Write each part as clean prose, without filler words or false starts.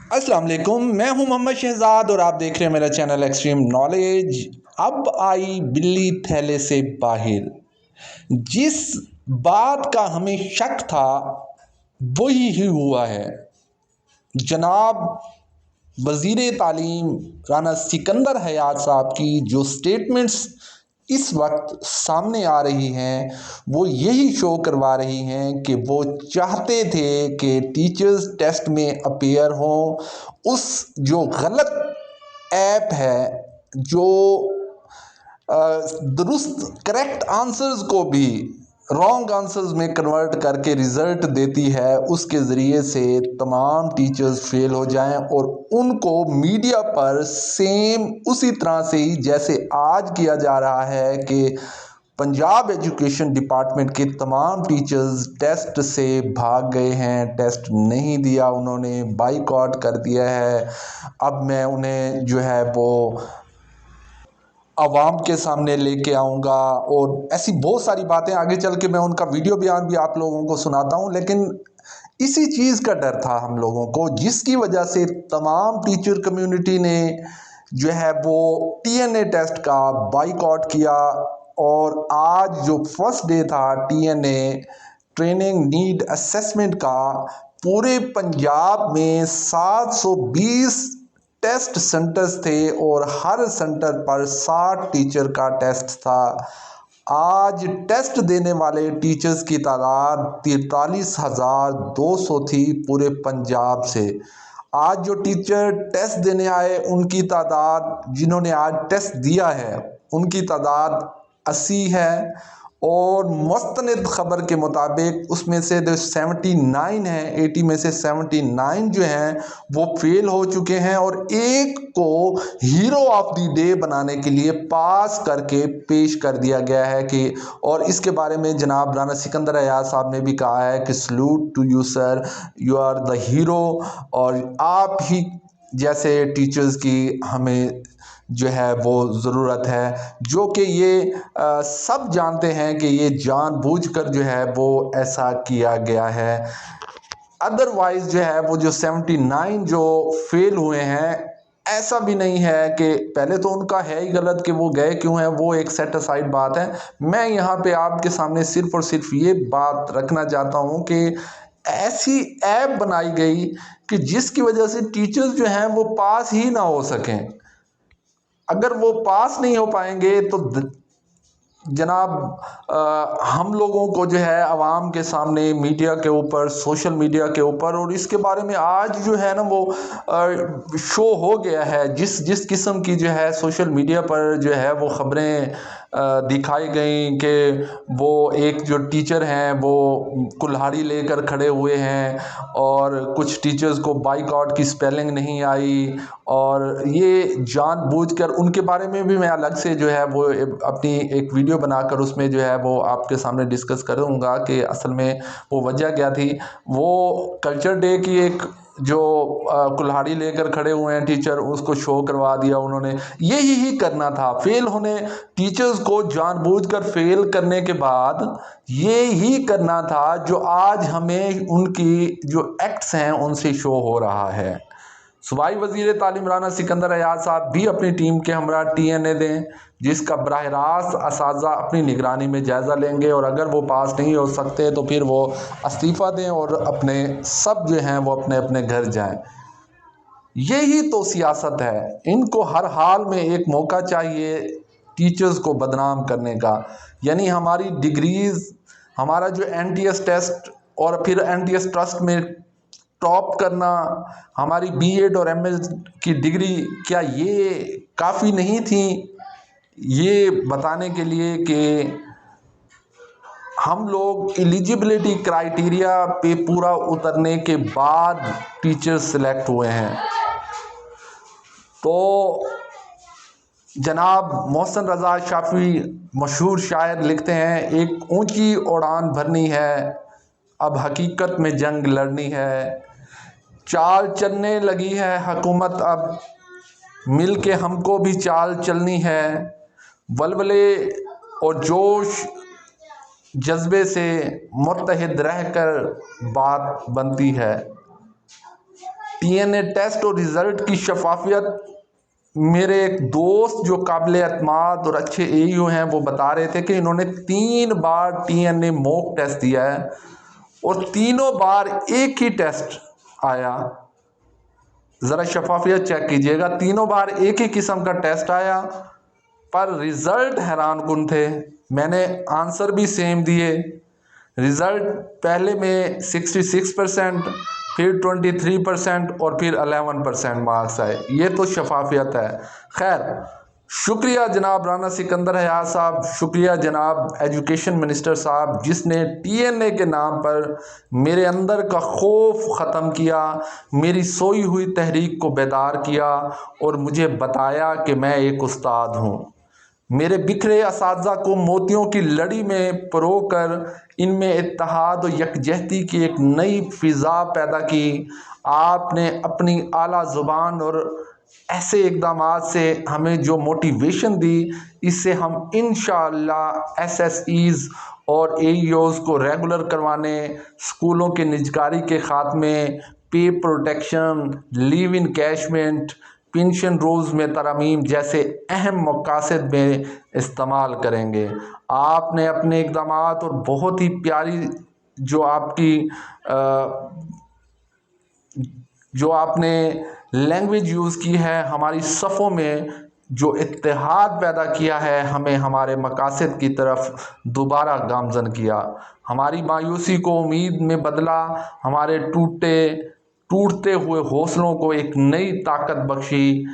अस्सलाम वालेकुम, मैं हूं मोहम्मद शहजाद और आप देख रहे हैं मेरा चैनल एक्सट्रीम नॉलेज। अब आई बिल्ली थैले से बाहर। जिस बात का हमें शक था वही ही हुआ है। जनाब वज़ीर तालीम राना सिकंदर हयात साहब की जो स्टेटमेंट्स इस वक्त सामने आ रही हैं वो यही शो करवा रही हैं कि वो चाहते थे कि टीचर्स टेस्ट में अपीयर हों। उस जो गलत ऐप है जो दुरुस्त करेक्ट आंसर्स को भी रॉन्ग आंसर्स में कन्वर्ट करके रिज़ल्ट देती है, उसके ज़रिए से तमाम टीचर्स फेल हो जाएं और उनको मीडिया पर सेम उसी तरह से ही जैसे आज किया जा रहा है कि पंजाब एजुकेशन डिपार्टमेंट के तमाम टीचर्स टेस्ट से भाग गए हैं, टेस्ट नहीं दिया, उन्होंने बाइकआउट कर दिया है। अब मैं उन्हें जो है वो आवाम के सामने लेके आऊँगा और ऐसी बहुत सारी बातें आगे चल के मैं उनका वीडियो बयान भी आप लोगों को सुनाता हूँ। लेकिन इसी चीज़ का डर था हम लोगों को, जिसकी वजह से तमाम टीचर कम्युनिटी ने जो है वो टीएनए टेस्ट का बाइकआउट किया। और आज जो फर्स्ट डे था टीएनए ट्रेनिंग नीड असेसमेंट का, पूरे पंजाब में 720 टेस्ट सेंटर्स थे और हर सेंटर पर 60 टीचर का टेस्ट था। आज टेस्ट देने वाले टीचर्स की तादाद 43,200 थी पूरे पंजाब से। आज जो टीचर टेस्ट देने आए उनकी तादाद, जिन्होंने आज टेस्ट दिया है उनकी तादाद 80 है। और मुस्तनद ख़बर के मुताबिक उसमें से जो 79 हैं, 80 में से 79 जो हैं वो फेल हो चुके हैं और एक को हीरो ऑफ द डे बनाने के लिए पास करके पेश कर दिया गया है कि, और इसके बारे में जनाब राना सिकंदर हयात साहब ने भी कहा है कि salute to you sir, you are the hero. और आप ही जैसे टीचर्स की हमें जो है वो ज़रूरत है, जो कि ये सब जानते हैं कि ये जानबूझकर जो है वो ऐसा किया गया है। अदरवाइज़ जो है वो जो 79 जो फेल हुए हैं, ऐसा भी नहीं है कि पहले तो उनका है ही गलत कि वो गए क्यों हैं, वो एक सेट असाइड बात है। मैं यहाँ पे आपके सामने सिर्फ और सिर्फ ये बात रखना चाहता हूँ कि ऐसी ऐप बनाई गई कि जिसकी वजह से टीचर्स जो हैं वो पास ही ना हो सकें। अगर वो पास नहीं हो पाएंगे तो जनाब हम लोगों को जो है आवाम के सामने मीडिया के ऊपर, सोशल मीडिया के ऊपर, और इसके बारे में आज जो है ना वो शो हो गया है। जिस जिस किस्म की जो है सोशल मीडिया पर जो है वो ख़बरें दिखाई गई कि वो एक जो टीचर हैं वो कुल्हाड़ी लेकर खड़े हुए हैं और कुछ टीचर्स को बाइकआउट की स्पेलिंग नहीं आई, और ये जानबूझकर उनके बारे में भी मैं अलग से जो है वो अपनी एक वीडियो बनाकर उसमें जो है वो आपके सामने डिस्कस करूँगा कि असल में वो वजह क्या थी। वो कल्चर डे की एक जो कुल्हाड़ी लेकर खड़े हुए हैं टीचर, उसको शो करवा दिया उन्होंने। यही ही करना था, फेल होने टीचर्स को जानबूझकर फेल करने के बाद ये ही करना था जो आज हमें उनकी जो एक्ट्स हैं उनसे शो हो रहा है। सूबाई वज़ीर तालीम राना सिकंदर हयात साहब भी अपनी टीम के हमरा टीएनए दें, जिसका बराह रास्त असातिज़ा अपनी निगरानी में जायज़ा लेंगे, और अगर वो पास नहीं हो सकते तो फिर वो इस्तीफ़ा दें और अपने सब जो हैं वो अपने अपने घर जाएं। यही तो सियासत है। इनको हर हाल में एक मौका चाहिए टीचर्स को बदनाम करने का। यानी हमारी डिग्रीज़, हमारा जो एनटीएस टेस्ट और फिर एनटीएस ट्रस्ट में टॉप करना, हमारी बीएड और एमएड की डिग्री, क्या ये काफ़ी नहीं थी ये बताने के लिए कि हम लोग एलिजिबिलिटी क्राइटेरिया पे पूरा उतरने के बाद टीचर्स सिलेक्ट हुए हैं। तो जनाब मोहसिन रज़ा शाफ़ी मशहूर शायर लिखते हैं, एक ऊंची उड़ान भरनी है, अब हकीकत में जंग लड़नी है, चाल चलने लगी है हुकूमत अब, मिल के हमको भी चाल चलनी है, वलवले और जोश जज्बे से मुत्तहिद रहकर बात बनती है। TNA टेस्ट और रिज़ल्ट की शफाफियत, मेरे एक दोस्त जो काबिल एतमाद और अच्छे AEO हैं वो बता रहे थे कि इन्होंने 3 बार TNA मॉक टेस्ट दिया है और तीनों बार एक ही टेस्ट आया। ज़रा शफाफियत चेक कीजिएगा, तीनों बार एक ही किस्म का टेस्ट आया, पर रिज़ल्ट हैरानकुन थे। मैंने आंसर भी सेम दिए। रिज़ल्ट पहले में 66%, फिर 23% और फिर 11% मार्क्स आए। ये तो शफाफियत है। खैर, शुक्रिया जनाब राना सिकंदर हयात साहब, शुक्रिया जनाब एजुकेशन मिनिस्टर साहब, जिसने TNA के नाम पर मेरे अंदर का खौफ ख़त्म किया, मेरी सोई हुई तहरीक को बेदार किया और मुझे बताया कि मैं एक उस्ताद हूँ। मेरे बिखरे असातिज़ा को मोतियों की लड़ी में परोकर इनमें इत्तेहाद और यकजहती की एक नई फ़िज़ा पैदा की। आपने अपनी आला ज़ुबान और ऐसे इक़दामात से हमें जो मोटिवेशन दी, इससे हम इंशाअल्लाह SSEs और AEOs को रेगुलर करवाने, स्कूलों के निजकारी के ख़ात्मे, पे प्रोटेक्शन, लीव इनकैशमेंट, पेंशन रोज़ में तरमीम जैसे अहम मकासद में इस्तेमाल करेंगे। आपने अपने इक़दामात और बहुत ही प्यारी जो आपने लैंग्वेज यूज़ की है, हमारी सफ़ों में जो इत्तेहाद पैदा किया है, हमें हमारे मकासद की तरफ दोबारा गामज़न किया, हमारी मायूसी को उम्मीद में बदला, हमारे टूटते हुए हौसलों को एक नई ताकत बख्शी,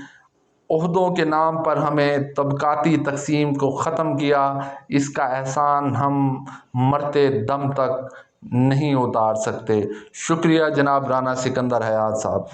ओहदों के नाम पर हमें तबकाती तकसीम को ख़त्म किया। इसका एहसान हम मरते दम तक नहीं उतार सकते। शुक्रिया जनाब राना सिकंदर हयात साहब।